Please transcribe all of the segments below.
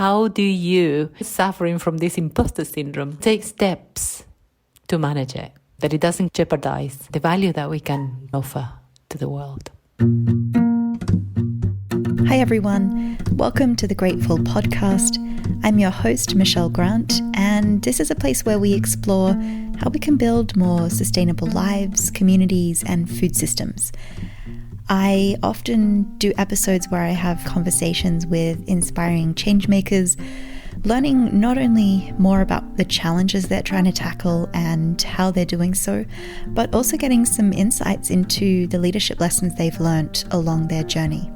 how do you, suffering from this imposter syndrome, take steps to manage it, that it doesn't jeopardize the value that we can offer to the world? Hi everyone, welcome to the Grateful Podcast. I'm your host, Michelle Grant, and this is a place where we explore how we can build more sustainable lives, communities, and food systems. I often do episodes where I have conversations with inspiring changemakers, learning not only more about the challenges they're trying to tackle and how they're doing so, but also getting some insights into the leadership lessons they've learnt along their journey.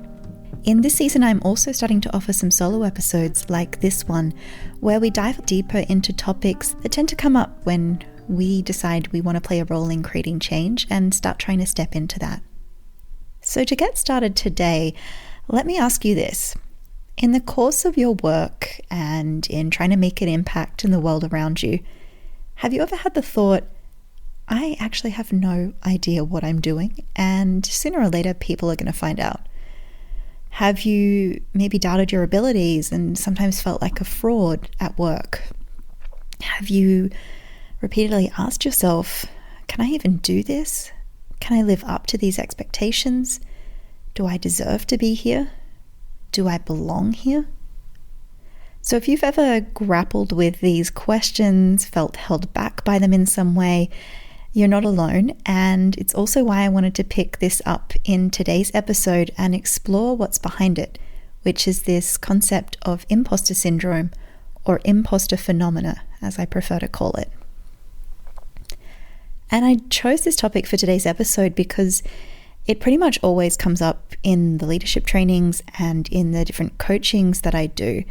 In this season, I'm also starting to offer some solo episodes like this one, where we dive deeper into topics that tend to come up when we decide we want to play a role in creating change and start trying to step into that. So to get started today, let me ask you this. In the course of your work and in trying to make an impact in the world around you, have you ever had the thought, I actually have no idea what I'm doing, and sooner or later people are going to find out? Have you maybe doubted your abilities and sometimes felt like a fraud at work? Have you repeatedly asked yourself, can I even do this? Can I live up to these expectations? Do I deserve to be here? Do I belong here? So if you've ever grappled with these questions, felt held back by them in some way, you're not alone, and it's also why I wanted to pick this up in today's episode and explore what's behind it, which is this concept of imposter syndrome, or imposter phenomena, as I prefer to call it. And I chose this topic for today's episode because it pretty much always comes up in the leadership trainings and in the different coachings that I do.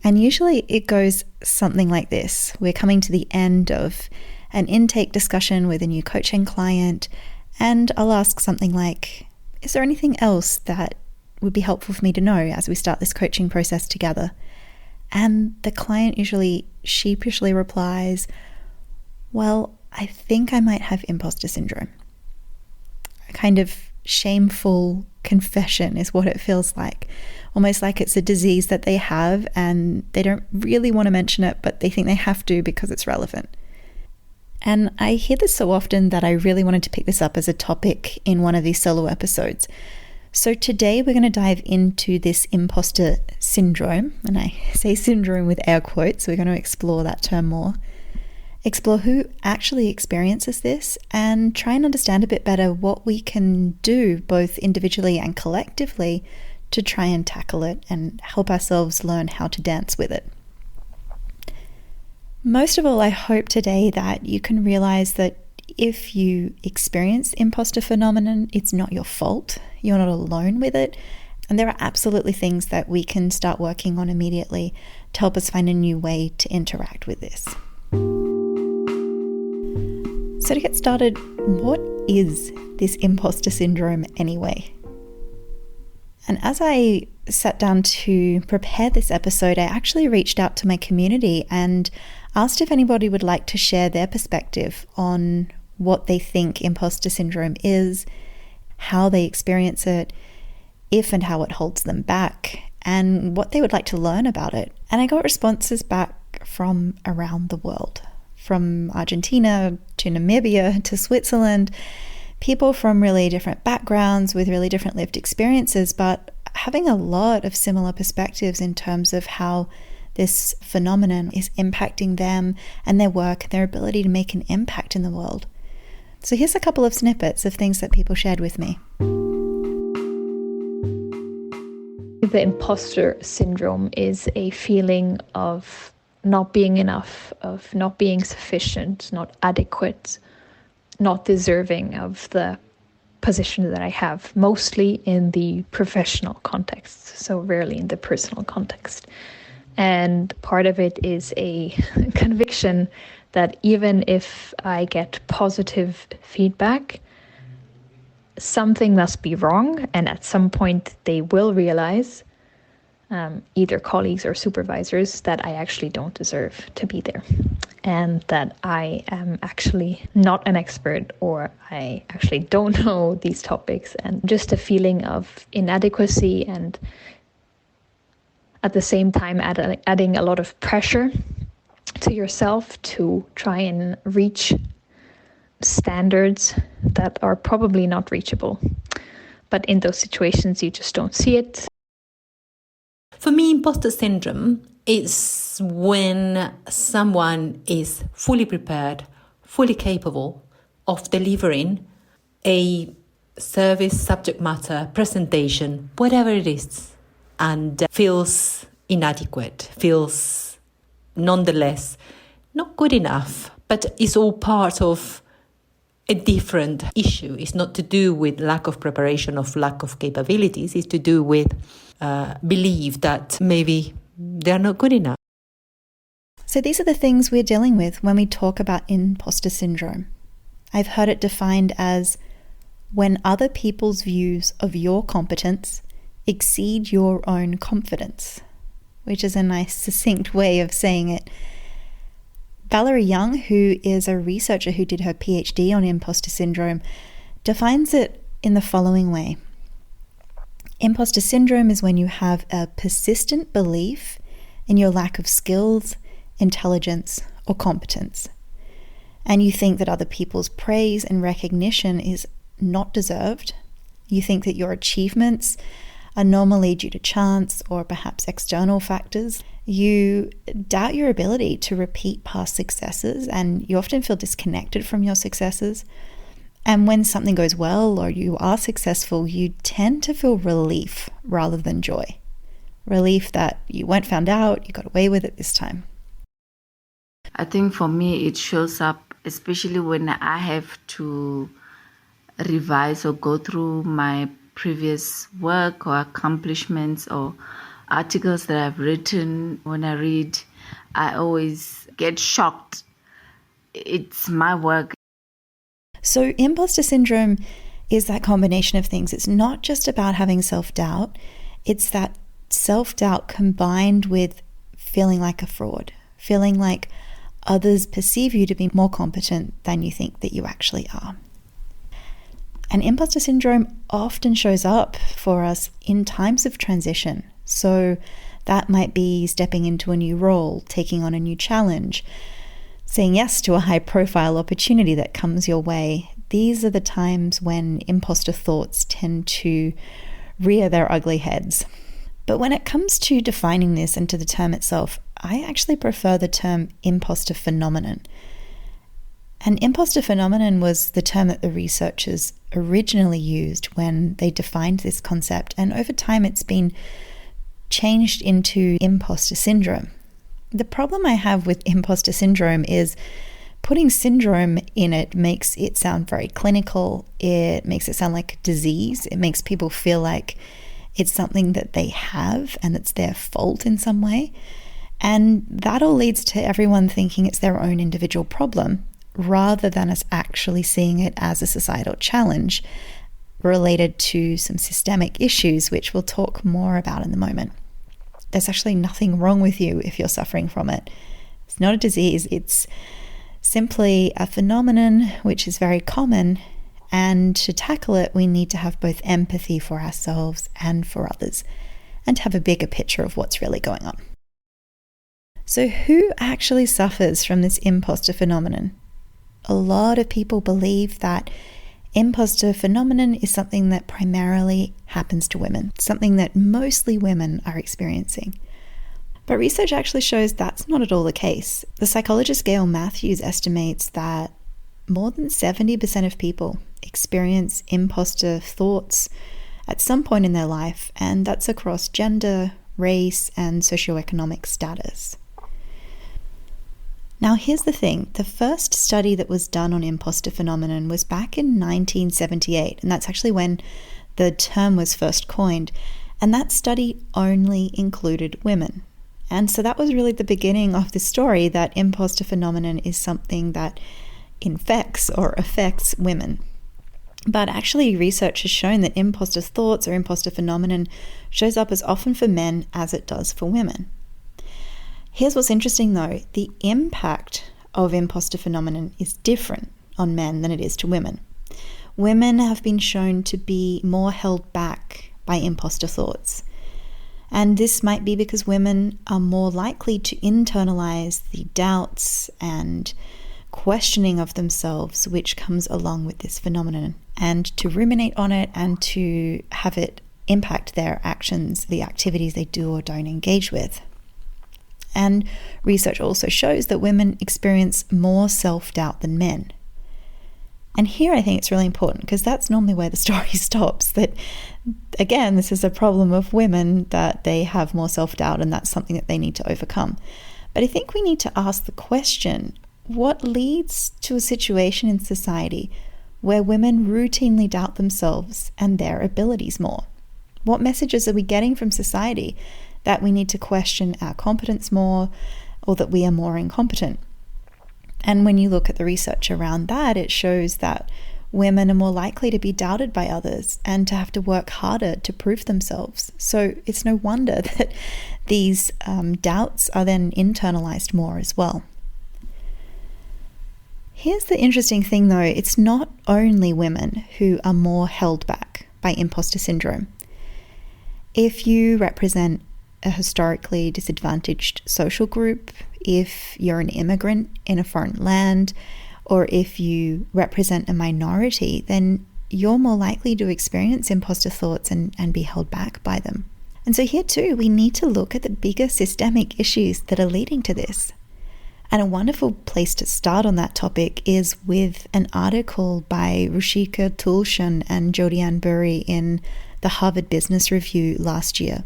And usually it goes something like this. We're coming to the end of an intake discussion with a new coaching client, and I'll ask something like, is there anything else that would be helpful for me to know as we start this coaching process together? And the client usually sheepishly replies, well, I think I might have imposter syndrome. A kind of shameful confession is what it feels like. Almost like it's a disease that they have and they don't really want to mention it, but they think they have to because it's relevant. And I hear this so often that I really wanted to pick this up as a topic in one of these solo episodes. So today we're going to dive into this imposter syndrome, and I say syndrome with air quotes, so we're going to explore that term more. Explore who actually experiences this and try and understand a bit better what we can do both individually and collectively to try and tackle it and help ourselves learn how to dance with it. Most of all, I hope today that you can realize that if you experience the imposter phenomenon, it's not your fault. You're not alone with it. And there are absolutely things that we can start working on immediately to help us find a new way to interact with this. So to get started, what is this imposter syndrome anyway? And as I sat down to prepare this episode, I actually reached out to my community and asked if anybody would like to share their perspective on what they think imposter syndrome is, how they experience it, if and how it holds them back, and what they would like to learn about it. And I got responses back from around the world, from Argentina to Namibia to Switzerland, people from really different backgrounds with really different lived experiences, but having a lot of similar perspectives in terms of how this phenomenon is impacting them and their work and their ability to make an impact in the world. So here's a couple of snippets of things that people shared with me. The imposter syndrome is a feeling of not being enough, of not being sufficient, not adequate, not deserving of the position that I have, mostly in the professional context, so rarely in the personal context. And part of it is a conviction that even if I get positive feedback, something must be wrong, and at some point they will realize, either colleagues or supervisors, that I actually don't deserve to be there, and that I am actually not an expert, or I actually don't know these topics, and just a feeling of inadequacy and at the same time adding a lot of pressure to yourself to try and reach standards that are probably not reachable. But in those situations, you just don't see it. For me, imposter syndrome is when someone is fully prepared, fully capable of delivering a service, subject matter, presentation, whatever it is, and feels inadequate, feels nonetheless not good enough, but is all part of a different issue. It's not to do with lack of preparation or lack of capabilities. It's to do with belief that maybe they're not good enough. So these are the things we're dealing with when we talk about imposter syndrome. I've heard it defined as when other people's views of your competence exceed your own confidence, which is a nice, succinct way of saying it. Valerie Young, who is a researcher who did her PhD on imposter syndrome, defines it in the following way. Imposter syndrome is when you have a persistent belief in your lack of skills, intelligence, or competence, and you think that other people's praise and recognition is not deserved. You think that your achievements are normally due to chance or perhaps external factors. You doubt your ability to repeat past successes, and you often feel disconnected from your successes. And when something goes well or you are successful, you tend to feel relief rather than joy. Relief that you weren't found out, you got away with it this time. I think for me it shows up especially when I have to revise or go through my previous work or accomplishments or articles that I've written. When I read, I always get shocked. It's my work. So imposter syndrome is that combination of things. It's not just about having self-doubt. It's that self-doubt combined with feeling like a fraud, feeling like others perceive you to be more competent than you think that you actually are. And imposter syndrome often shows up for us in times of transition. So that might be stepping into a new role, taking on a new challenge, saying yes to a high-profile opportunity that comes your way. These are the times when imposter thoughts tend to rear their ugly heads. But when it comes to defining this and to the term itself, I actually prefer the term imposter phenomenon. And imposter phenomenon was the term that the researchers originally used when they defined this concept, and over time it's been changed into imposter syndrome. The problem I have with imposter syndrome is putting syndrome in it makes it sound very clinical. It makes it sound like a disease. It makes people feel like it's something that they have and it's their fault in some way. And that all leads to everyone thinking it's their own individual problem, rather than us actually seeing it as a societal challenge related to some systemic issues, which we'll talk more about in a moment. There's actually nothing wrong with you if you're suffering from it. It's not a disease. It's simply a phenomenon which is very common, and to tackle it, we need to have both empathy for ourselves and for others, and have a bigger picture of what's really going on. So who actually suffers from this imposter phenomenon? A lot of people believe that imposter phenomenon is something that primarily happens to women, something that mostly women are experiencing. But research actually shows that's not at all the case. The psychologist Gail Matthews estimates that more than 70% of people experience imposter thoughts at some point in their life, and that's across gender, race, and socioeconomic status. Now, here's the thing. The first study that was done on imposter phenomenon was back in 1978, and that's actually when the term was first coined. And that study only included women. And so that was really the beginning of the story that imposter phenomenon is something that infects or affects women. But actually, research has shown that imposter thoughts or imposter phenomenon shows up as often for men as it does for women. Here's what's interesting though, the impact of imposter phenomenon is different on men than it is to women. Women have been shown to be more held back by imposter thoughts. And this might be because women are more likely to internalize the doubts and questioning of themselves, which comes along with this phenomenon, and to ruminate on it and to have it impact their actions, the activities they do or don't engage with. And research also shows that women experience more self-doubt than men. And here I think it's really important, because that's normally where the story stops, that again, this is a problem of women, that they have more self-doubt and that's something that they need to overcome. But I think we need to ask the question, what leads to a situation in society where women routinely doubt themselves and their abilities more? What messages are we getting from society that we need to question our competence more, or that we are more incompetent? And when you look at the research around that, it shows that women are more likely to be doubted by others and to have to work harder to prove themselves. So it's no wonder that these doubts are then internalized more as well. Here's the interesting thing though, it's not only women who are more held back by imposter syndrome. If you represent a historically disadvantaged social group, if you're an immigrant in a foreign land, or if you represent a minority, then you're more likely to experience imposter thoughts and be held back by them. And so here too, we need to look at the bigger systemic issues that are leading to this. And a wonderful place to start on that topic is with an article by Ruchika Tulshyan and Jodianne Burry in the Harvard Business Review last year.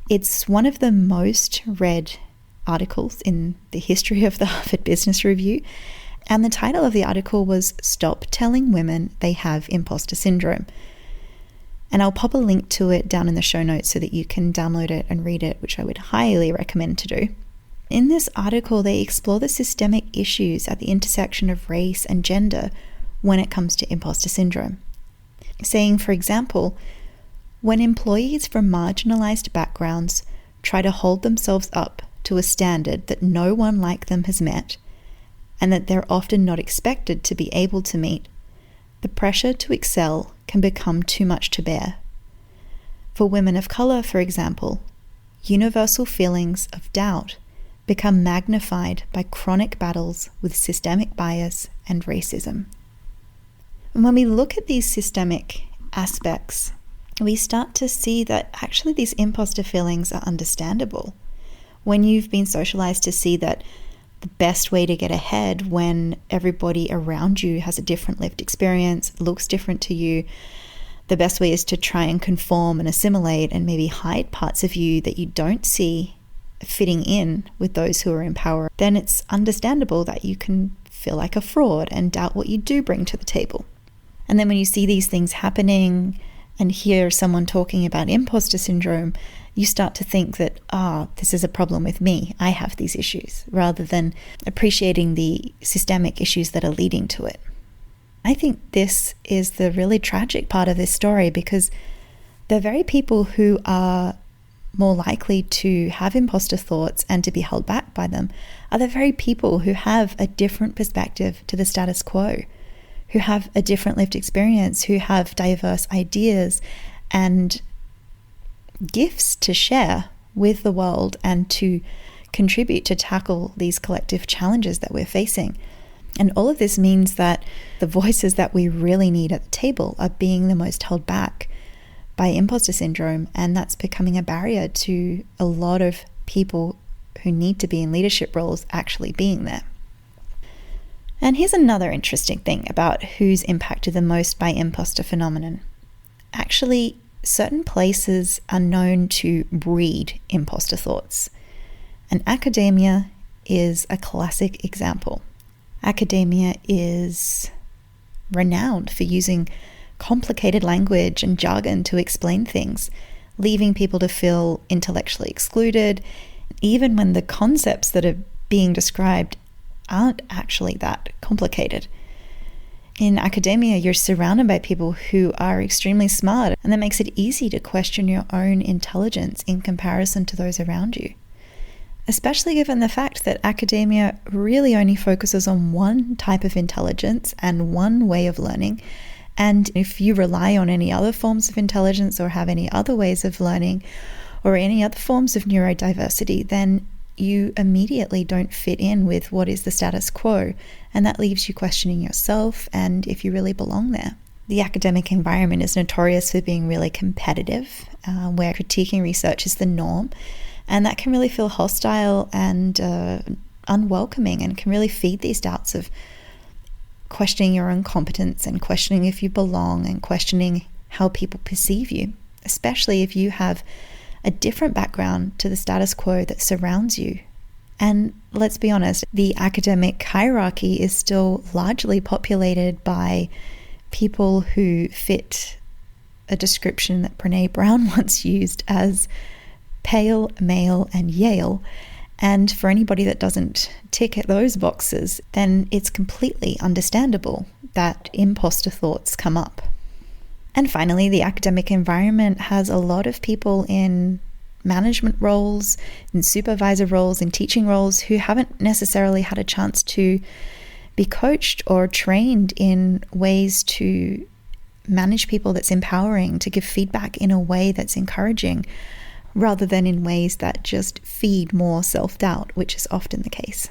It's one of the most read articles in the history of the Harvard Business Review. And the title of the article was "Stop Telling Women They Have Imposter Syndrome." And I'll pop a link to it down in the show notes so that you can download it and read it, which I would highly recommend to do. In this article, they explore the systemic issues at the intersection of race and gender when it comes to imposter syndrome. Saying, for example, when employees from marginalized backgrounds try to hold themselves up to a standard that no one like them has met, and that they're often not expected to be able to meet, the pressure to excel can become too much to bear. For women of color, for example, universal feelings of doubt become magnified by chronic battles with systemic bias and racism. And when we look at these systemic aspects, we start to see that actually these imposter feelings are understandable. When you've been socialized to see that the best way to get ahead when everybody around you has a different lived experience, looks different to you, the best way is to try and conform and assimilate and maybe hide parts of you that you don't see fitting in with those who are in power, then it's understandable that you can feel like a fraud and doubt what you do bring to the table. And then when you see these things happening and hear someone talking about imposter syndrome, you start to think that, this is a problem with me. I have these issues, rather than appreciating the systemic issues that are leading to it. I think this is the really tragic part of this story, because the very people who are more likely to have imposter thoughts and to be held back by them are the very people who have a different perspective to the status quo, who have a different lived experience, who have diverse ideas and gifts to share with the world and to contribute to tackle these collective challenges that we're facing. And all of this means that the voices that we really need at the table are being the most held back by imposter syndrome, and that's becoming a barrier to a lot of people who need to be in leadership roles actually being there. And here's another interesting thing about who's impacted the most by imposter phenomenon. Actually, certain places are known to breed imposter thoughts, and academia is a classic example. Academia is renowned for using complicated language and jargon to explain things, leaving people to feel intellectually excluded, even when the concepts that are being described aren't actually that complicated. In academia, you're surrounded by people who are extremely smart, and that makes it easy to question your own intelligence in comparison to those around you. Especially given the fact that academia really only focuses on one type of intelligence and one way of learning. And if you rely on any other forms of intelligence or have any other ways of learning, or any other forms of neurodiversity, then you immediately don't fit in with what is the status quo, and that leaves you questioning yourself and if you really belong there. The academic environment is notorious for being really competitive, where critiquing research is the norm, and that can really feel hostile and unwelcoming, and can really feed these doubts of questioning your own competence and questioning if you belong and questioning how people perceive you, especially if you have a different background to the status quo that surrounds you. And let's be honest, the academic hierarchy is still largely populated by people who fit a description that Brené Brown once used as pale, male, and Yale. And for anybody that doesn't tick at those boxes, then it's completely understandable that imposter thoughts come up. And finally, the academic environment has a lot of people in management roles, in supervisor roles, in teaching roles who haven't necessarily had a chance to be coached or trained in ways to manage people that's empowering, to give feedback in a way that's encouraging, rather than in ways that just feed more self-doubt, which is often the case.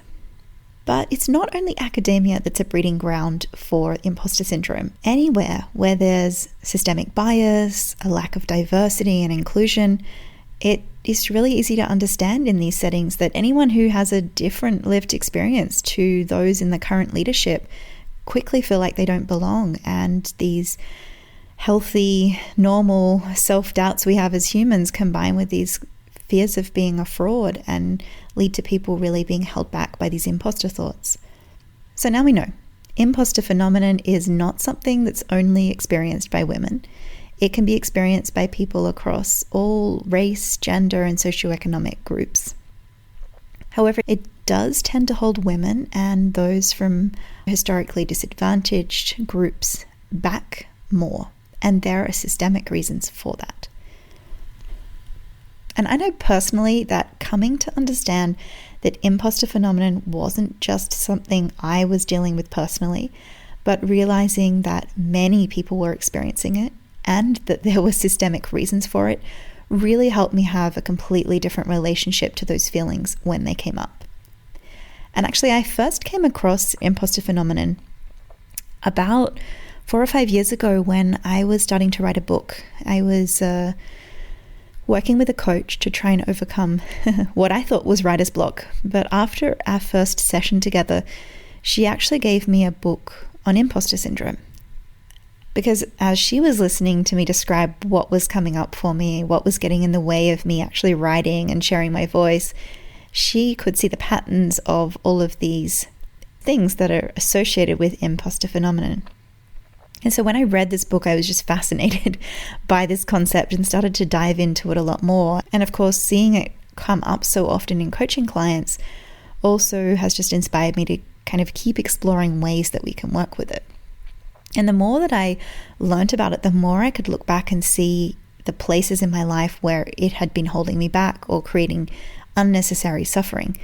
But it's not only academia that's a breeding ground for imposter syndrome. Anywhere where there's systemic bias, a lack of diversity and inclusion, it is really easy to understand in these settings that anyone who has a different lived experience to those in the current leadership quickly feel like they don't belong, and these healthy, normal self-doubts we have as humans combine with these fears of being a fraud and lead to people really being held back by these imposter thoughts. So now we know, imposter phenomenon is not something that's only experienced by women. It can be experienced by people across all race, gender, and socioeconomic groups. However, it does tend to hold women and those from historically disadvantaged groups back more, and there are systemic reasons for that. And I know personally that coming to understand that imposter phenomenon wasn't just something I was dealing with personally, but realizing that many people were experiencing it and that there were systemic reasons for it really helped me have a completely different relationship to those feelings when they came up. And actually, I first came across imposter phenomenon about 4 or 5 years ago when I was starting to write a book. I was working with a coach to try and overcome what I thought was writer's block. But after our first session together, she actually gave me a book on imposter syndrome. Because as she was listening to me describe what was coming up for me, what was getting in the way of me actually writing and sharing my voice, she could see the patterns of all of these things that are associated with imposter phenomenon. And so when I read this book, I was just fascinated by this concept and started to dive into it a lot more. And of course, seeing it come up so often in coaching clients also has just inspired me to kind of keep exploring ways that we can work with it. And the more that I learned about it, the more I could look back and see the places in my life where it had been holding me back or creating unnecessary suffering.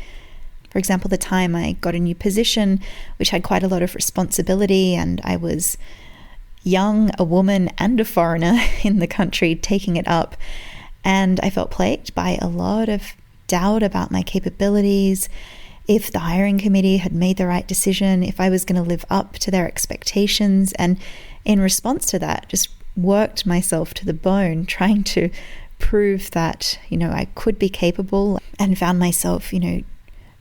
For example, the time I got a new position, which had quite a lot of responsibility, and I was young, a woman, and a foreigner in the country taking it up. And I felt plagued by a lot of doubt about my capabilities, if the hiring committee had made the right decision, if I was going to live up to their expectations. And in response to that, just worked myself to the bone, trying to prove that, I could be capable, and found myself,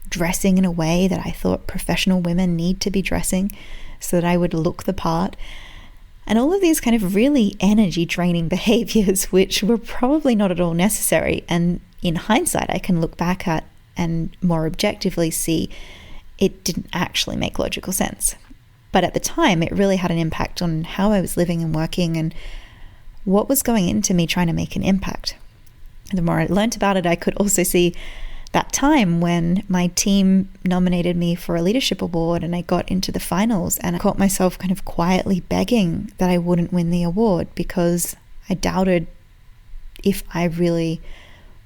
dressing in a way that I thought professional women need to be dressing so that I would look the part. And all of these kind of really energy draining behaviors, which were probably not at all necessary. And in hindsight, I can look back at and more objectively see it didn't actually make logical sense. But at the time, it really had an impact on how I was living and working and what was going into me trying to make an impact. And the more I learned about it, I could also see that time when my team nominated me for a leadership award and I got into the finals, and I caught myself kind of quietly begging that I wouldn't win the award because I doubted if I really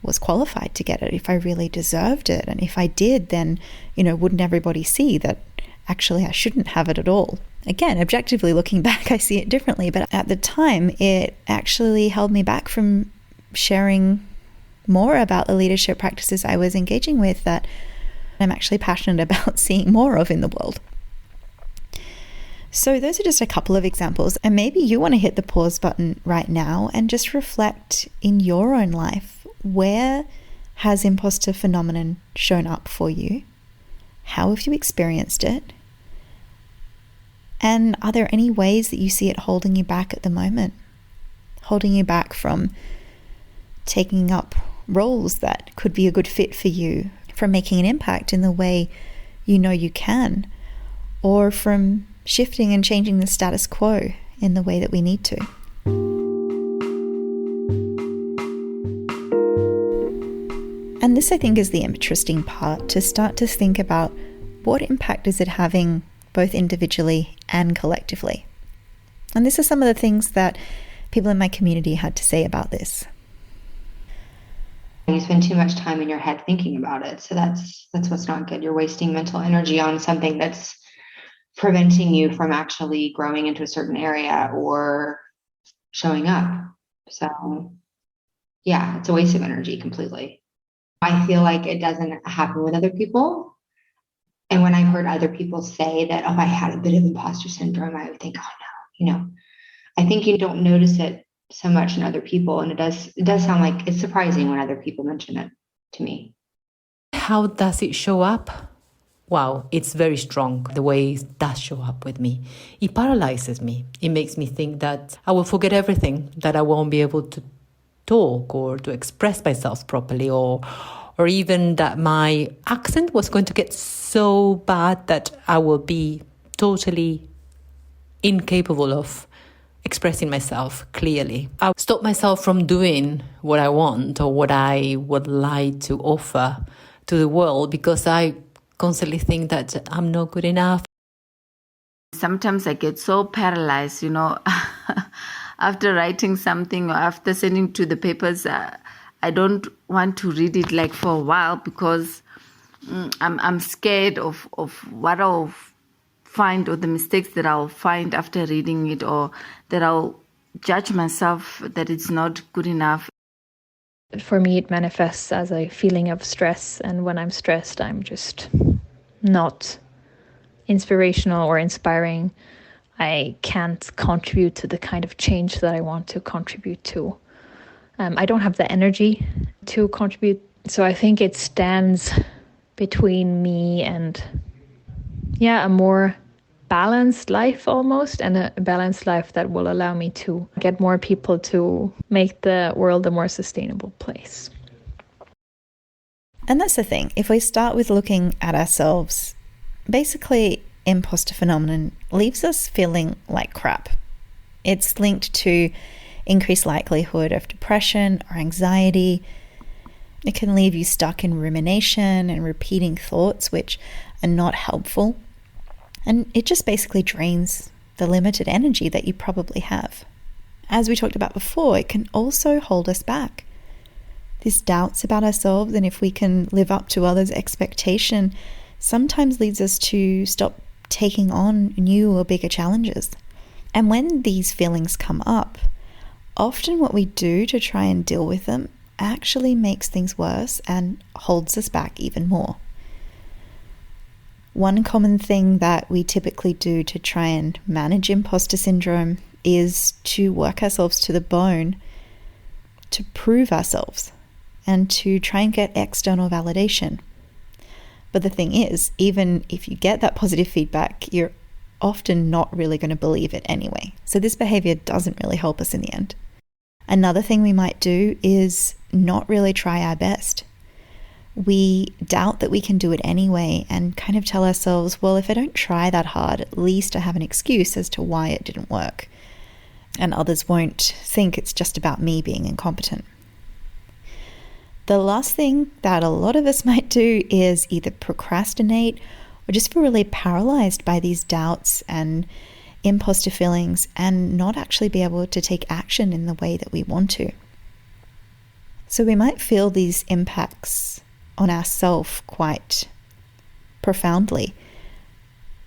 was qualified to get it, if I really deserved it. And if I did, then, wouldn't everybody see that actually I shouldn't have it at all? Again, objectively looking back, I see it differently. But at the time, it actually held me back from sharing more about the leadership practices I was engaging with that I'm actually passionate about seeing more of in the world. So those are just a couple of examples, and maybe you want to hit the pause button right now and just reflect in your own life. Where has imposter phenomenon shown up for you? How have you experienced it? And are there any ways that you see it holding you back at the moment? Holding you back from taking up roles that could be a good fit for you, from making an impact in the way you know you can, or from shifting and changing the status quo in the way that we need to. And this, I think, is the interesting part, to start to think about what impact is it having both individually and collectively. And this is some of the things that people in my community had to say about this. You spend too much time in your head thinking about it. So that's what's not good. You're wasting mental energy on something that's preventing you from actually growing into a certain area or showing up. So yeah, it's a waste of energy completely. I feel like it doesn't happen with other people. And when I heard other people say that, oh, I had a bit of imposter syndrome, I would think, oh no, I think you don't notice it so much in other people. And it does sound like it's surprising when other people mention it to me. How does it show up? Wow, it's very strong, the way it does show up with me. It paralyzes me. It makes me think that I will forget everything, that I won't be able to talk or to express myself properly, or even that my accent was going to get so bad that I will be totally incapable of expressing myself clearly. I stop myself from doing what I want or what I would like to offer to the world because I constantly think that I'm not good enough. Sometimes I get so paralyzed, after writing something or after sending to the papers, I don't want to read it like for a while because I'm scared of what I'll find or the mistakes that I'll find after reading it, or that I'll judge myself that it's not good enough. For me, it manifests as a feeling of stress, and when I'm stressed, I'm just not inspirational or inspiring. I can't contribute to the kind of change that I want to contribute to. I don't have the energy to contribute, so I think it stands between me and a more balanced life almost, and a balanced life that will allow me to get more people to make the world a more sustainable place. And that's the thing. If we start with looking at ourselves, basically imposter phenomenon leaves us feeling like crap. It's linked to increased likelihood of depression or anxiety. It can leave you stuck in rumination and repeating thoughts which are not helpful. And it just basically drains the limited energy that you probably have. As we talked about before, it can also hold us back. This doubts about ourselves and if we can live up to others' expectation sometimes leads us to stop taking on new or bigger challenges. And when these feelings come up, often what we do to try and deal with them actually makes things worse and holds us back even more. One common thing that we typically do to try and manage imposter syndrome is to work ourselves to the bone to prove ourselves and to try and get external validation. But the thing is, even if you get that positive feedback, you're often not really going to believe it anyway. So this behavior doesn't really help us in the end. Another thing we might do is not really try our best. We doubt that we can do it anyway and kind of tell ourselves, well, if I don't try that hard, at least I have an excuse as to why it didn't work. And others won't think it's just about me being incompetent. The last thing that a lot of us might do is either procrastinate or just feel really paralyzed by these doubts and imposter feelings and not actually be able to take action in the way that we want to. So we might feel these impacts on ourselves quite profoundly,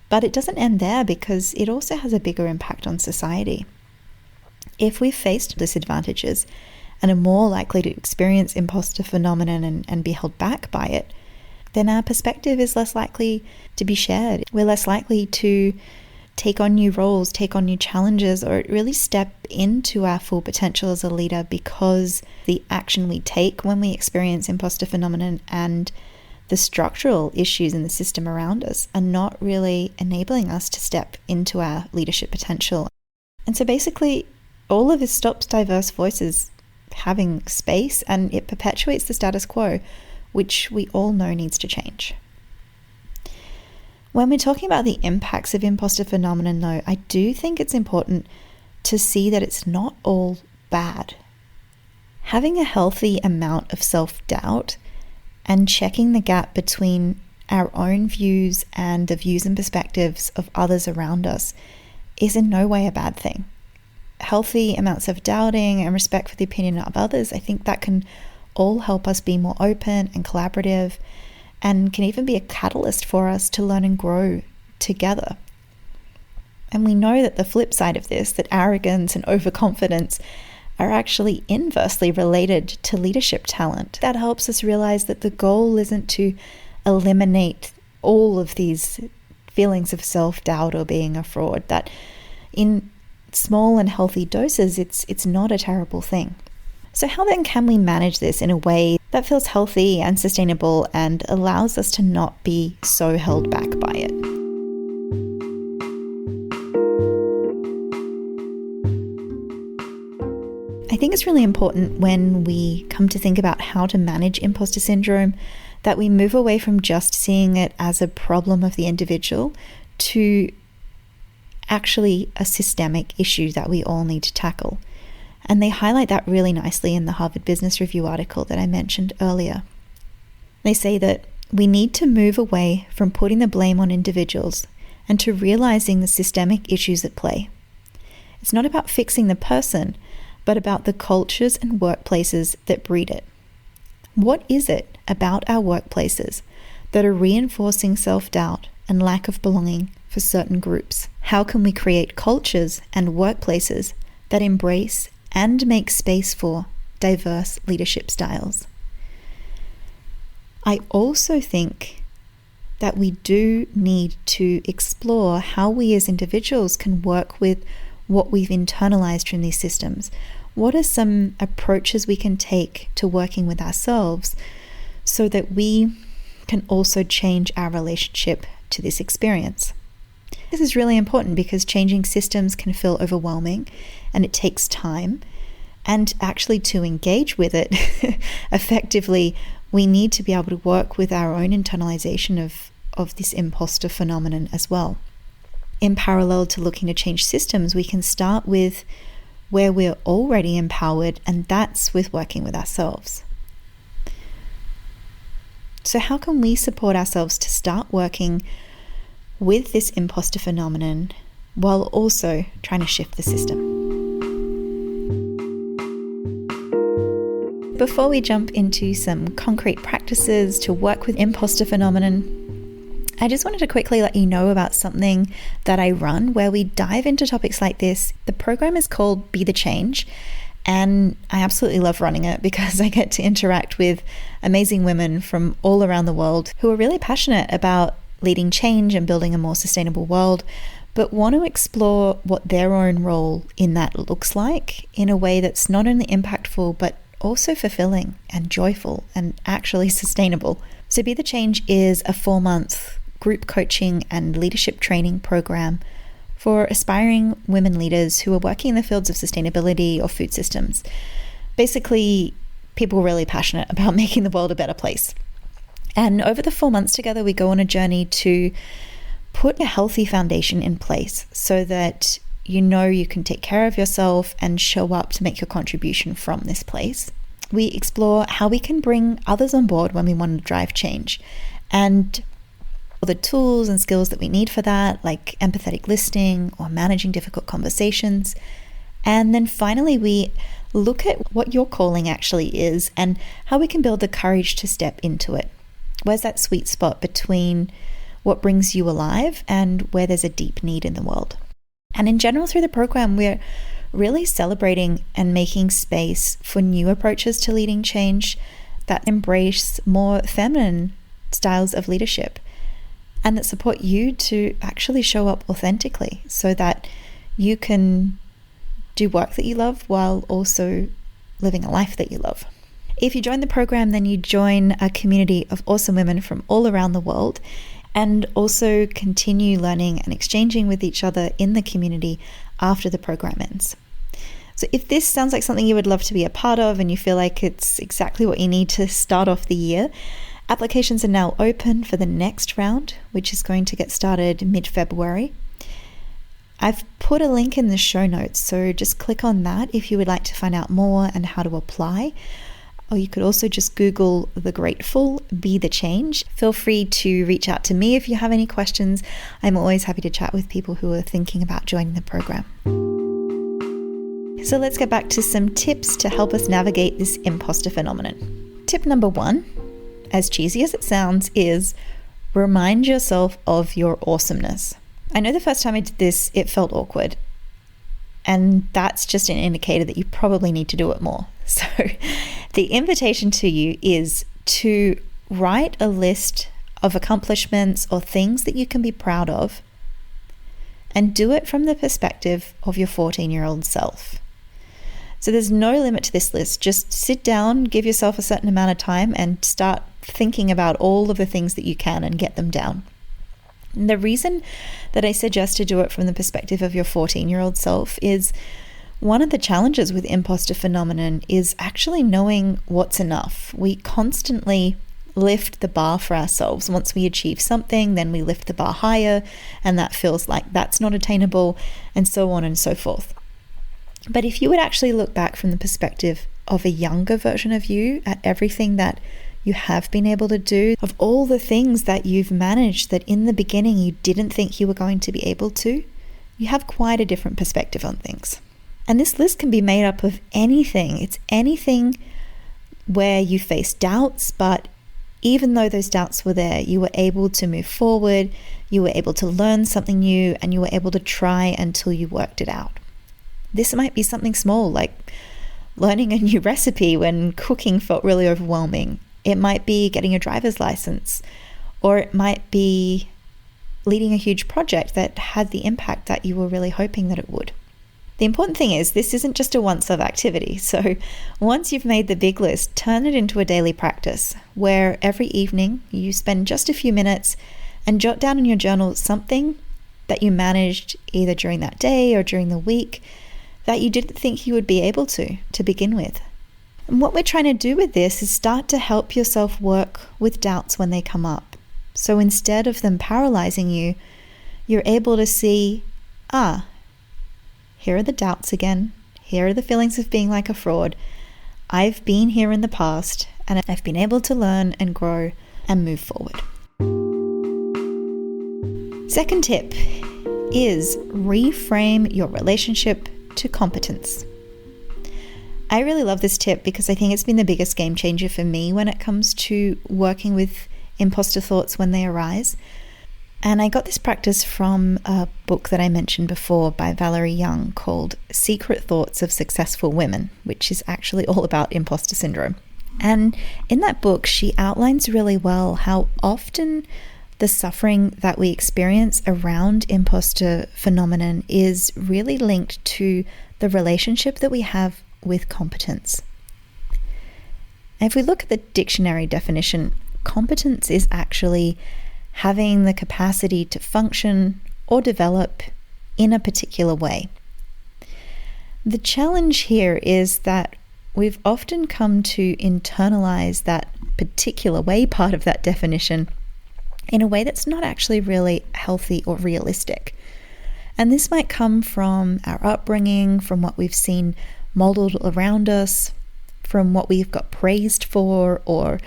but it doesn't end there because it also has a bigger impact on society. If we've faced disadvantages and are more likely to experience imposter phenomenon and be held back by it, then our perspective is less likely to be shared. We're less likely to take on new roles, take on new challenges, or really step into our full potential as a leader, because the action we take when we experience imposter phenomenon and the structural issues in the system around us are not really enabling us to step into our leadership potential. And so basically, all of this stops diverse voices having space, and it perpetuates the status quo, which we all know needs to change. When we're talking about the impacts of imposter phenomenon, though, I do think it's important to see that it's not all bad. Having a healthy amount of self-doubt and checking the gap between our own views and the views and perspectives of others around us is in no way a bad thing. Healthy amounts of doubting and respect for the opinion of others, I think that can all help us be more open and collaborative, and can even be a catalyst for us to learn and grow together. And we know that the flip side of this, that arrogance and overconfidence are actually inversely related to leadership talent. That helps us realize that the goal isn't to eliminate all of these feelings of self-doubt or being a fraud, that in small and healthy doses, it's not a terrible thing. So how then can we manage this in a way that feels healthy and sustainable and allows us to not be so held back by it? I think it's really important when we come to think about how to manage imposter syndrome that we move away from just seeing it as a problem of the individual to actually a systemic issue that we all need to tackle. And they highlight that really nicely in the Harvard Business Review article that I mentioned earlier. They say that we need to move away from putting the blame on individuals and to realizing the systemic issues at play. It's not about fixing the person, but about the cultures and workplaces that breed it. What is it about our workplaces that are reinforcing self-doubt and lack of belonging for certain groups? How can we create cultures and workplaces that embrace and make space for diverse leadership styles? I also think that we do need to explore how we as individuals can work with what we've internalized from these systems. What are some approaches we can take to working with ourselves so that we can also change our relationship to this experience? This is really important because changing systems can feel overwhelming and it takes time. And actually to engage with it effectively, we need to be able to work with our own internalization of this imposter phenomenon as well. In parallel to looking to change systems, we can start with where we're already empowered, and that's with working with ourselves. So how can we support ourselves to start working with this imposter phenomenon while also trying to shift the system? Before we jump into some concrete practices to work with imposter phenomenon, I just wanted to quickly let you know about something that I run where we dive into topics like this. The program is called Be the Change, and I absolutely love running it because I get to interact with amazing women from all around the world who are really passionate about leading change and building a more sustainable world, but want to explore what their own role in that looks like in a way that's not only impactful, but also fulfilling and joyful and actually sustainable. So Be the Change is a 4-month group coaching and leadership training program for aspiring women leaders who are working in the fields of sustainability or food systems. Basically, people really passionate about making the world a better place. And over the 4 months together, we go on a journey to put a healthy foundation in place so that you know you can take care of yourself and show up to make your contribution from this place. We explore how we can bring others on board when we want to drive change, and the tools and skills that we need for that, like empathetic listening or managing difficult conversations. And then finally, we look at what your calling actually is and how we can build the courage to step into it. Where's that sweet spot between what brings you alive and where there's a deep need in the world? And in general, through the program, we're really celebrating and making space for new approaches to leading change that embrace more feminine styles of leadership and that support you to actually show up authentically so that you can do work that you love while also living a life that you love. If you join the program, then you join a community of awesome women from all around the world and also continue learning and exchanging with each other in the community after the program ends. So if this sounds like something you would love to be a part of and you feel like it's exactly what you need to start off the year, applications are now open for the next round, which is going to get started mid-February. I've put a link in the show notes, so just click on that if you would like to find out more and how to apply. Or you could also just Google The Grateful, Be the Change. Feel free to reach out to me if you have any questions. I'm always happy to chat with people who are thinking about joining the program. So let's get back to some tips to help us navigate this imposter phenomenon. Tip number 1, as cheesy as it sounds, is remind yourself of your awesomeness. I know the first time I did this, it felt awkward. And that's just an indicator that you probably need to do it more. So the invitation to you is to write a list of accomplishments or things that you can be proud of and do it from the perspective of your 14-year-old self. So there's no limit to this list. Just sit down, give yourself a certain amount of time and start thinking about all of the things that you can and get them down. And the reason that I suggest to do it from the perspective of your 14-year-old self is one of the challenges with imposter phenomenon is actually knowing what's enough. We constantly lift the bar for ourselves. Once we achieve something, then we lift the bar higher, and that feels like that's not attainable, and so on and so forth. But if you would actually look back from the perspective of a younger version of you at everything that you have been able to do, of all the things that you've managed that in the beginning you didn't think you were going to be able to, you have quite a different perspective on things. And this list can be made up of anything. It's anything where you face doubts, but even though those doubts were there, you were able to move forward, you were able to learn something new, and you were able to try until you worked it out. This might be something small, like learning a new recipe when cooking felt really overwhelming. It might be getting a driver's license, or it might be leading a huge project that had the impact that you were really hoping that it would. The important thing is this isn't just a once-off activity. So once you've made the big list, turn it into a daily practice where every evening you spend just a few minutes and jot down in your journal something that you managed either during that day or during the week that you didn't think you would be able to begin with. And what we're trying to do with this is start to help yourself work with doubts when they come up. So instead of them paralyzing you, you're able to see, here are the doubts again. Here are the feelings of being like a fraud. I've been here in the past and I've been able to learn and grow and move forward. Second tip is reframe your relationship to competence. I really love this tip because I think it's been the biggest game changer for me when it comes to working with imposter thoughts when they arise. And I got this practice from a book that I mentioned before by Valerie Young called Secret Thoughts of Successful Women, which is actually all about imposter syndrome. And in that book, she outlines really well how often the suffering that we experience around imposter phenomenon is really linked to the relationship that we have with competence. If we look at the dictionary definition, competence is actually having the capacity to function or develop in a particular way. The challenge here is that we've often come to internalize that particular way part of that definition in a way that's not actually really healthy or realistic. And this might come from our upbringing, from what we've seen modeled around us, from what we've got praised for or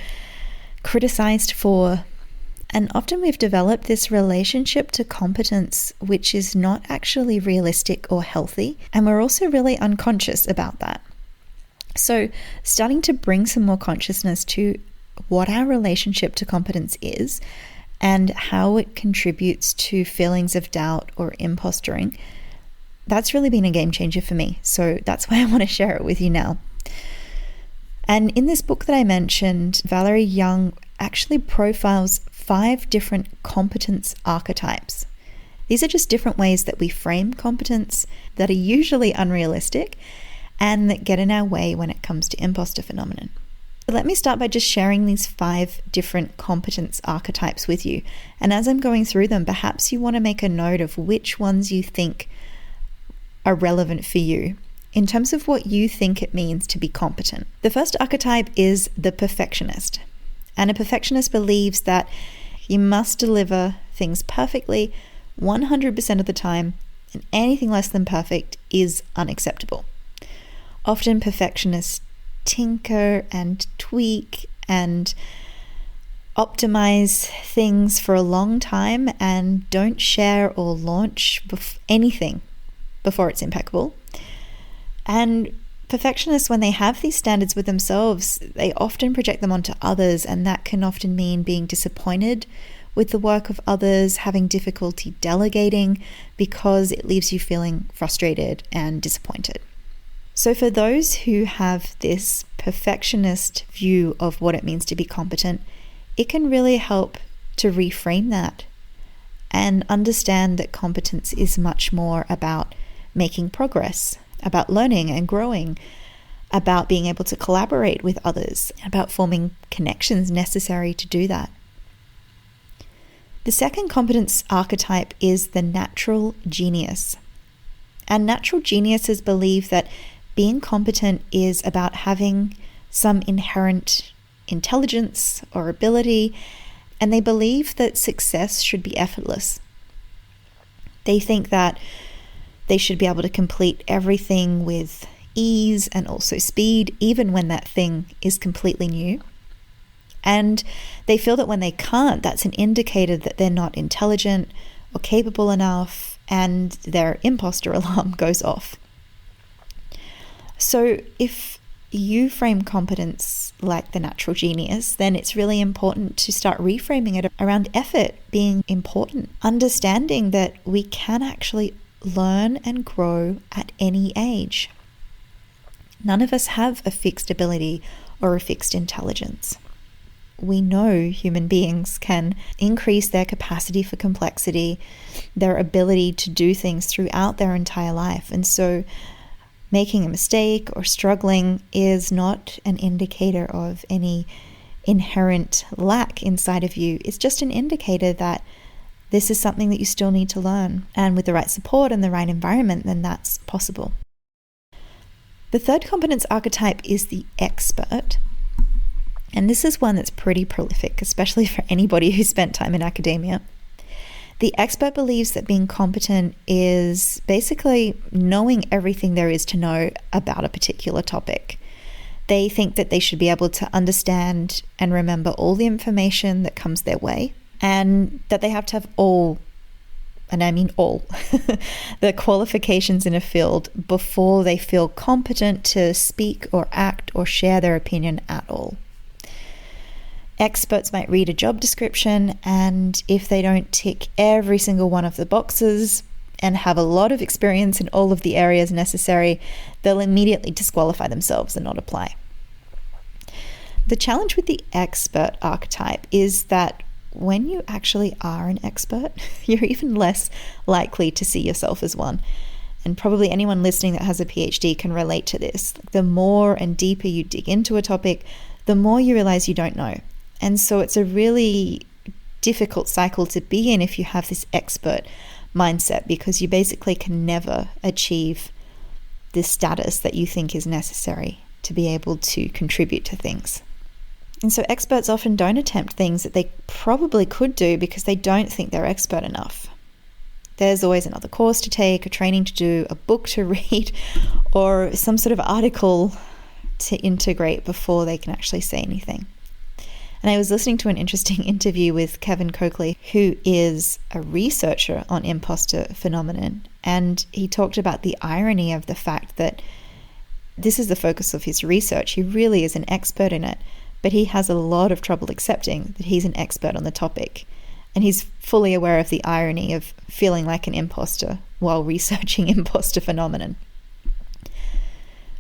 criticized for. And often we've developed this relationship to competence, which is not actually realistic or healthy. And we're also really unconscious about that. So starting to bring some more consciousness to what our relationship to competence is and how it contributes to feelings of doubt or imposturing that's really been a game changer for me. So that's why I want to share it with you now. And in this book that I mentioned, Valerie Young actually profiles 5 different competence archetypes. These are just different ways that we frame competence that are usually unrealistic and that get in our way when it comes to imposter phenomenon. Let me start by just sharing these 5 different competence archetypes with you. And as I'm going through them, perhaps you want to make a note of which ones you think are relevant for you in terms of what you think it means to be competent. The first archetype is the perfectionist. And a perfectionist believes that you must deliver things perfectly 100% of the time, and anything less than perfect is unacceptable. Often perfectionists tinker and tweak and optimize things for a long time and don't share or launch anything before it's impeccable. And perfectionists, when they have these standards with themselves, they often project them onto others, and that can often mean being disappointed with the work of others, having difficulty delegating because it leaves you feeling frustrated and disappointed. So for those who have this perfectionist view of what it means to be competent, it can really help to reframe that and understand that competence is much more about making progress, about learning and growing, about being able to collaborate with others, about forming connections necessary to do that. The second competence archetype is the natural genius. And natural geniuses believe that being competent is about having some inherent intelligence or ability, and they believe that success should be effortless. They think that they should be able to complete everything with ease and also speed, even when that thing is completely new. And they feel that when they can't, that's an indicator that they're not intelligent or capable enough, and their imposter alarm goes off. So if you frame competence like the natural genius, then it's really important to start reframing it around effort being important, understanding that we can actually learn and grow at any age. None of us have a fixed ability or a fixed intelligence. We know human beings can increase their capacity for complexity, their ability to do things throughout their entire life. And so making a mistake or struggling is not an indicator of any inherent lack inside of you. It's just an indicator that this is something that you still need to learn. And with the right support and the right environment, then that's possible. The third competence archetype is the expert. And this is one that's pretty prolific, especially for anybody who spent time in academia. The expert believes that being competent is basically knowing everything there is to know about a particular topic. They think that they should be able to understand and remember all the information that comes their way, and that they have to have all, and I mean all, the qualifications in a field before they feel competent to speak or act or share their opinion at all. Experts might read a job description, and if they don't tick every single one of the boxes and have a lot of experience in all of the areas necessary, they'll immediately disqualify themselves and not apply. The challenge with the expert archetype is that when you actually are an expert, you're even less likely to see yourself as one. And probably anyone listening that has a PhD can relate to this. The more and deeper you dig into a topic, the more you realize you don't know. And so it's a really difficult cycle to be in if you have this expert mindset, because you basically can never achieve the status that you think is necessary to be able to contribute to things. And so experts often don't attempt things that they probably could do because they don't think they're expert enough. There's always another course to take, a training to do, a book to read, or some sort of article to integrate before they can actually say anything. And I was listening to an interesting interview with Kevin Coakley, who is a researcher on imposter phenomenon. And he talked about the irony of the fact that this is the focus of his research. He really is an expert in it, but he has a lot of trouble accepting that he's an expert on the topic. And he's fully aware of the irony of feeling like an imposter while researching imposter phenomenon.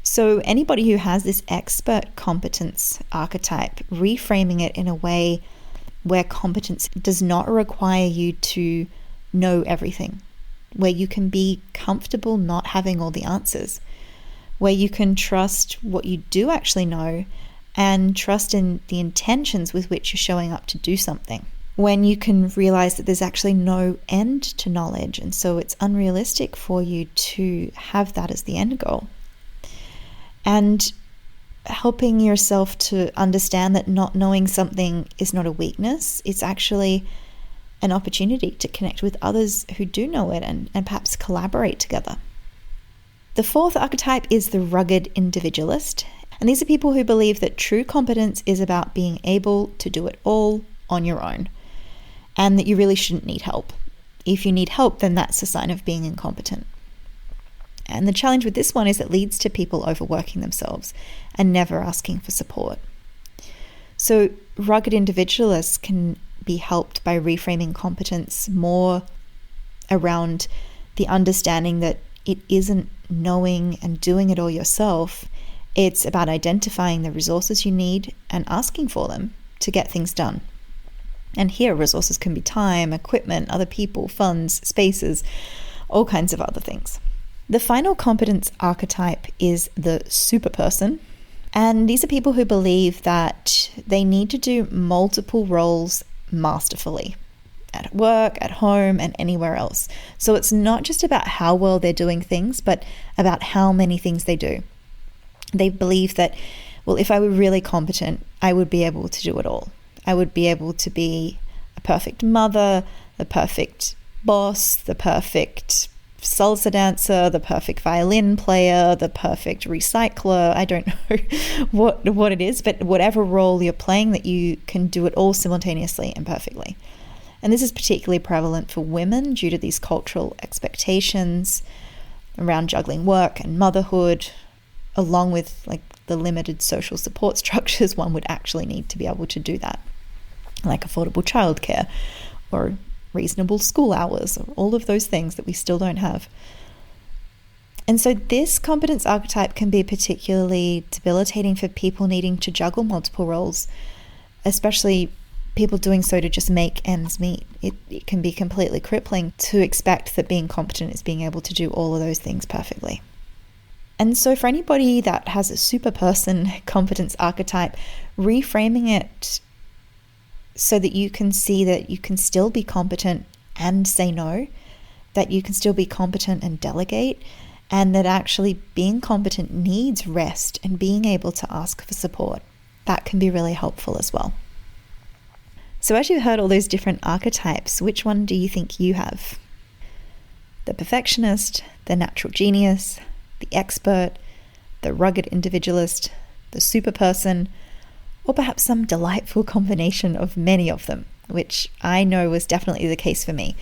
So anybody who has this expert competence archetype, reframing it in a way where competence does not require you to know everything, where you can be comfortable not having all the answers, where you can trust what you do actually know and trust in the intentions with which you're showing up to do something. When you can realize that there's actually no end to knowledge, and so it's unrealistic for you to have that as the end goal. And helping yourself to understand that not knowing something is not a weakness, it's actually an opportunity to connect with others who do know it and perhaps collaborate together. The fourth archetype is the rugged individualist. And these are people who believe that true competence is about being able to do it all on your own, and that you really shouldn't need help. If you need help, then that's a sign of being incompetent. And the challenge with this one is it leads to people overworking themselves and never asking for support. So rugged individualists can be helped by reframing competence more around the understanding that it isn't knowing and doing it all yourself. It's about identifying the resources you need and asking for them to get things done. And here, resources can be time, equipment, other people, funds, spaces, all kinds of other things. The final competence archetype is the super person. And these are people who believe that they need to do multiple roles masterfully at work, at home, and anywhere else. So it's not just about how well they're doing things, but about how many things they do. They believe that, well, if I were really competent, I would be able to do it all. I would be able to be a perfect mother, the perfect boss, the perfect salsa dancer, the perfect violin player, the perfect recycler. I don't know what it is, but whatever role you're playing, that you can do it all simultaneously and perfectly. And this is particularly prevalent for women due to these cultural expectations around juggling work and motherhood, along with like the limited social support structures one would actually need to be able to do that, like affordable childcare or reasonable school hours, or all of those things that we still don't have. And so this competence archetype can be particularly debilitating for people needing to juggle multiple roles, especially people doing so to just make ends meet. It can be completely crippling to expect that being competent is being able to do all of those things perfectly. And so for anybody that has a super person competence archetype, reframing it so that you can see that you can still be competent and say no, that you can still be competent and delegate, and that actually being competent needs rest and being able to ask for support. That can be really helpful as well. So as you heard all those different archetypes, which one do you think you have? The perfectionist, the natural genius, the expert, the rugged individualist, the super person, or perhaps some delightful combination of many of them, which I know was definitely the case for me.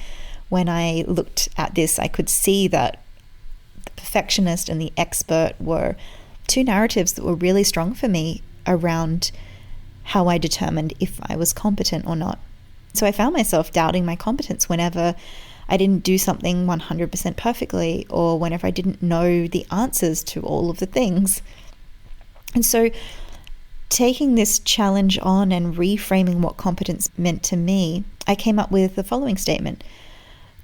When I looked at this, I could see that the perfectionist and the expert were two narratives that were really strong for me around how I determined if I was competent or not. So I found myself doubting my competence whenever I didn't do something 100% perfectly, or whenever I didn't know the answers to all of the things. And so taking this challenge on and reframing what competence meant to me, I came up with the following statement.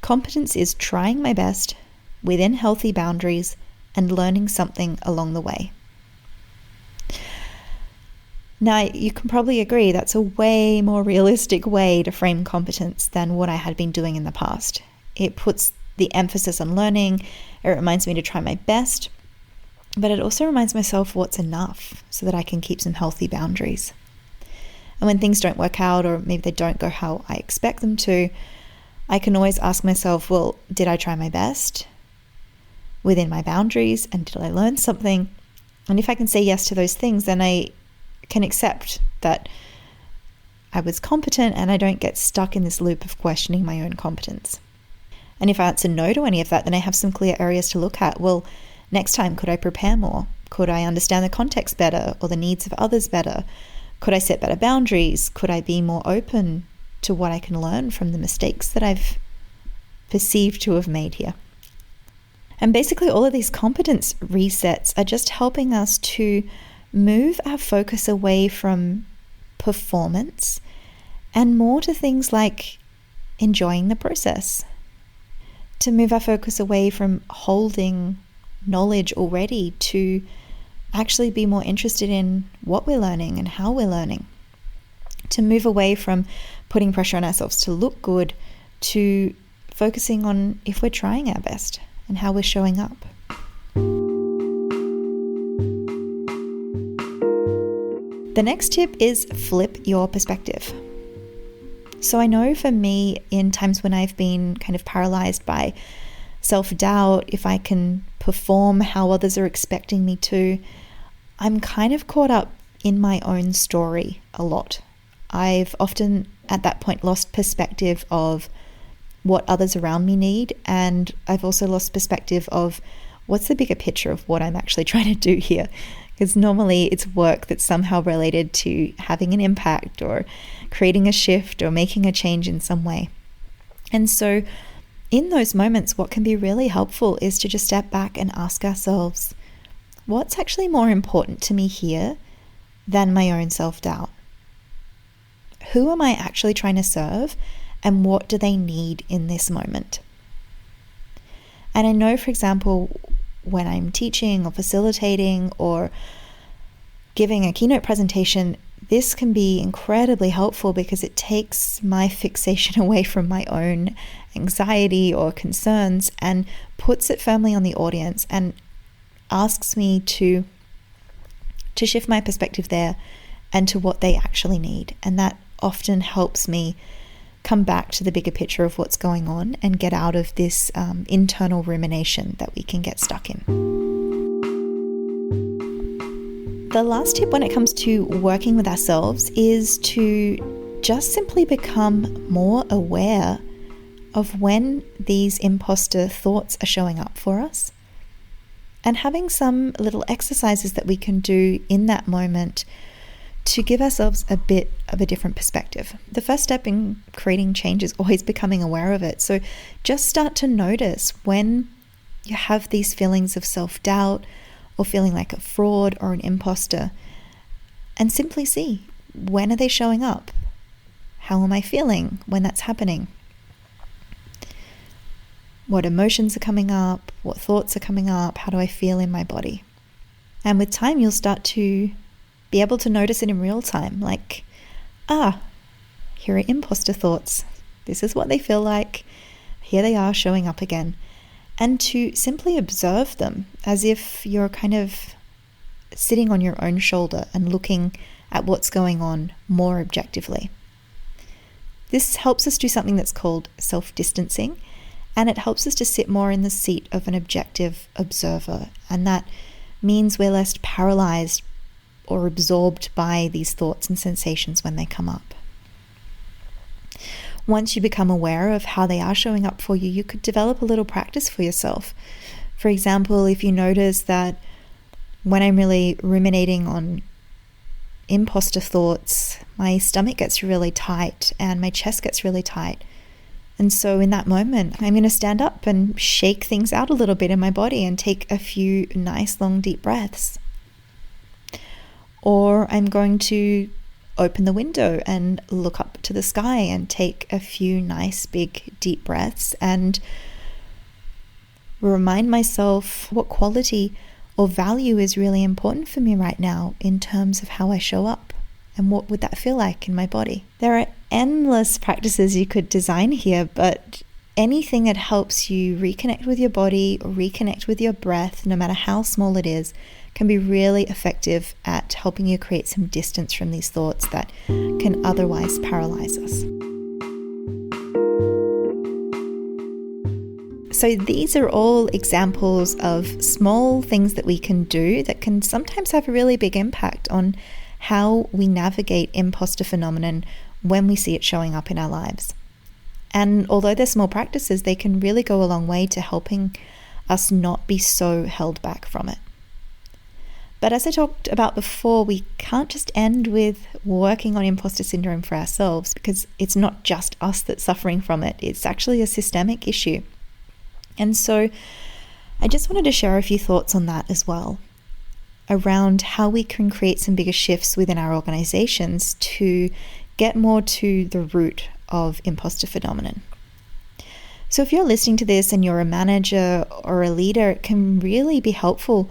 Competence is trying my best within healthy boundaries and learning something along the way. Now, you can probably agree that's a way more realistic way to frame competence than what I had been doing in the past. It puts the emphasis on learning. It reminds me to try my best, but it also reminds myself what's enough so that I can keep some healthy boundaries. And when things don't work out, or maybe they don't go how I expect them to, I can always ask myself, well, did I try my best within my boundaries, and did I learn something? And if I can say yes to those things, then I can accept that I was competent and I don't get stuck in this loop of questioning my own competence. And if I answer no to any of that, then I have some clear areas to look at. Well, next time, could I prepare more? Could I understand the context better or the needs of others better? Could I set better boundaries? Could I be more open to what I can learn from the mistakes that I've perceived to have made here. And basically all of these competence resets are just helping us to move our focus away from performance and more to things like enjoying the process. To move our focus away from holding knowledge already to actually be more interested in what we're learning and how we're learning. To move away from putting pressure on ourselves to look good to focusing on if we're trying our best and how we're showing up. The next tip is flip your perspective. So I know for me, in times when I've been kind of paralyzed by self-doubt, if I can perform how others are expecting me to, I'm kind of caught up in my own story a lot. I've often at that point lost perspective of what others around me need, and I've also lost perspective of what's the bigger picture of what I'm actually trying to do here. Because normally it's work that's somehow related to having an impact or creating a shift or making a change in some way. And so in those moments, what can be really helpful is to just step back and ask ourselves, what's actually more important to me here than my own self-doubt? Who am I actually trying to serve, and what do they need in this moment? And I know, for example, when I'm teaching or facilitating or giving a keynote presentation, this can be incredibly helpful because it takes my fixation away from my own anxiety or concerns and puts it firmly on the audience and asks me to shift my perspective there and to what they actually need. And that often helps me come back to the bigger picture of what's going on and get out of this internal rumination that we can get stuck in. The last tip when it comes to working with ourselves is to just simply become more aware of when these imposter thoughts are showing up for us, and having some little exercises that we can do in that moment to give ourselves a bit of a different perspective. The first step in creating change is always becoming aware of it. So just start to notice when you have these feelings of self-doubt or feeling like a fraud or an imposter, and simply see, when are they showing up? How am I feeling when that's happening? What emotions are coming up? What thoughts are coming up? How do I feel in my body? And with time, you'll start to be able to notice it in real time, like, here are imposter thoughts. This is what they feel like. Here they are showing up again. And to simply observe them as if you're kind of sitting on your own shoulder and looking at what's going on more objectively. This helps us do something that's called self-distancing, and it helps us to sit more in the seat of an objective observer. And that means we're less paralyzed or absorbed by these thoughts and sensations when they come up. Once you become aware of how they are showing up for you, you could develop a little practice for yourself. For example, if you notice that when I'm really ruminating on imposter thoughts, my stomach gets really tight and my chest gets really tight. And so in that moment, I'm going to stand up and shake things out a little bit in my body and take a few nice long deep breaths. Or I'm going to open the window and look up to the sky and take a few nice big deep breaths and remind myself what quality or value is really important for me right now in terms of how I show up and what would that feel like in my body. There are endless practices you could design here, but anything that helps you reconnect with your body or reconnect with your breath, no matter how small it is, can be really effective at helping you create some distance from these thoughts that can otherwise paralyze us. So these are all examples of small things that we can do that can sometimes have a really big impact on how we navigate imposter phenomenon when we see it showing up in our lives. And although they're small practices, they can really go a long way to helping us not be so held back from it. But as I talked about before, we can't just end with working on imposter syndrome for ourselves, because it's not just us that's suffering from it. It's actually a systemic issue. And so I just wanted to share a few thoughts on that as well, around how we can create some bigger shifts within our organizations to get more to the root of imposter phenomenon. So if you're listening to this and you're a manager or a leader, it can really be helpful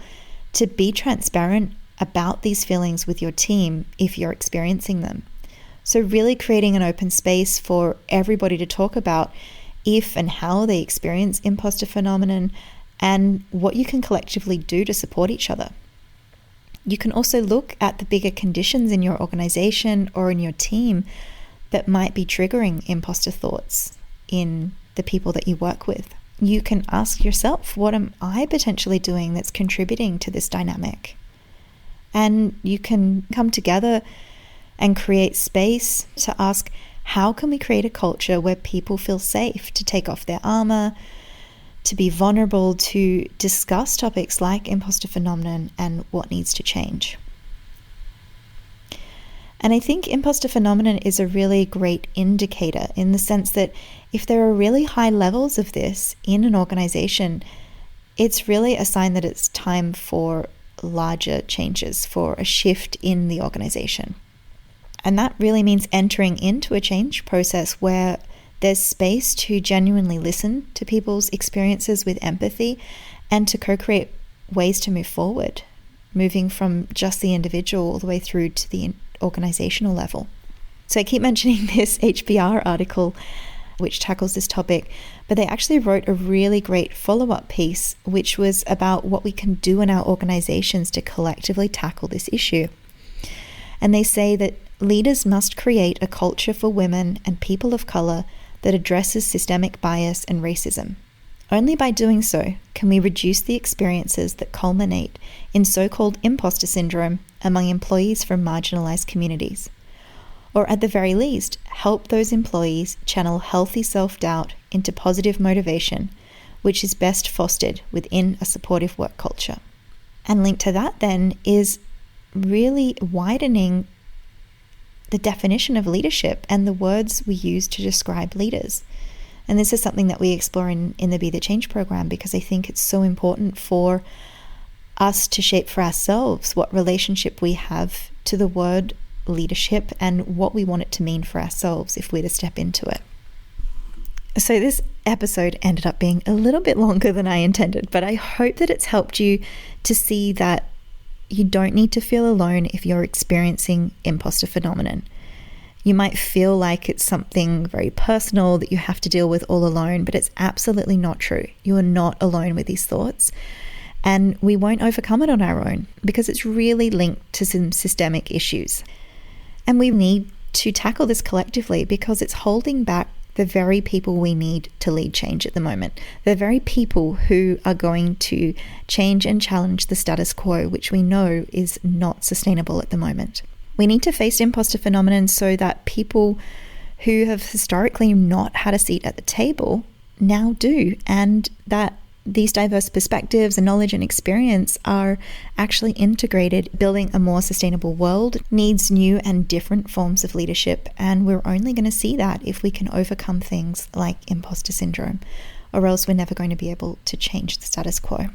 to be transparent about these feelings with your team if you're experiencing them. So really creating an open space for everybody to talk about if and how they experience imposter phenomenon and what you can collectively do to support each other. You can also look at the bigger conditions in your organization or in your team that might be triggering imposter thoughts in the people that you work with. You can ask yourself, what am I potentially doing that's contributing to this dynamic? And you can come together and create space to ask, how can we create a culture where people feel safe to take off their armor, to be vulnerable, to discuss topics like imposter phenomenon and what needs to change? And I think imposter phenomenon is a really great indicator, in the sense that if there are really high levels of this in an organization, it's really a sign that it's time for larger changes, for a shift in the organization. And that really means entering into a change process where there's space to genuinely listen to people's experiences with empathy and to co-create ways to move forward, moving from just the individual all the way through to the organizational level. So I keep mentioning this HBR article which tackles this topic, but they actually wrote a really great follow-up piece which was about what we can do in our organizations to collectively tackle this issue. And they say that leaders must create a culture for women and people of color that addresses systemic bias and racism. Only by doing so can we reduce the experiences that culminate in so-called imposter syndrome among employees from marginalized communities. Or at the very least, help those employees channel healthy self-doubt into positive motivation, which is best fostered within a supportive work culture. And linked to that then is really widening the definition of leadership and the words we use to describe leaders. And this is something that we explore in the Be the Change program, because I think it's so important for us to shape for ourselves what relationship we have to the word leadership and what we want it to mean for ourselves if we're to step into it. So this episode ended up being a little bit longer than I intended, but I hope that it's helped you to see that you don't need to feel alone if you're experiencing imposter phenomenon. You might feel like it's something very personal that you have to deal with all alone, but it's absolutely not true. You are not alone with these thoughts, and we won't overcome it on our own because it's really linked to some systemic issues. And we need to tackle this collectively because it's holding back the very people we need to lead change at the moment. The very people who are going to change and challenge the status quo, which we know is not sustainable at the moment. We need to face imposter phenomenon so that people who have historically not had a seat at the table now do, and that these diverse perspectives and knowledge and experience are actually integrated. Building a more sustainable world needs new and different forms of leadership, and we're only going to see that if we can overcome things like imposter syndrome, or else we're never going to be able to change the status quo.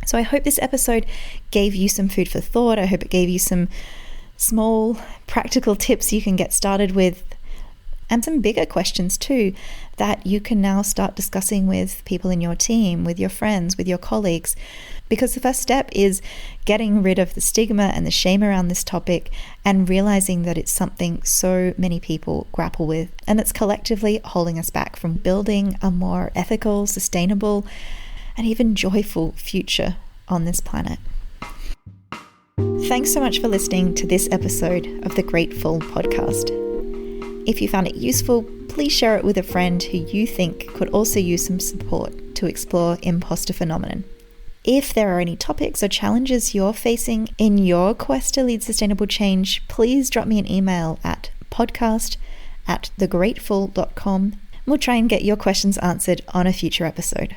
So I hope this episode gave you some food for thought. I hope it gave you some small practical tips you can get started with, and some bigger questions too that you can now start discussing with people in your team, with your friends, with your colleagues. Because the first step is getting rid of the stigma and the shame around this topic and realizing that it's something so many people grapple with, and that's collectively holding us back from building a more ethical, sustainable, and even joyful future on this planet. Thanks so much for listening to this episode of the Grateful podcast. If you found it useful, please share it with a friend who you think could also use some support to explore imposter phenomenon. If there are any topics or challenges you're facing in your quest to lead sustainable change, please drop me an email at podcast@thegrateful.com. We'll try and get your questions answered on a future episode.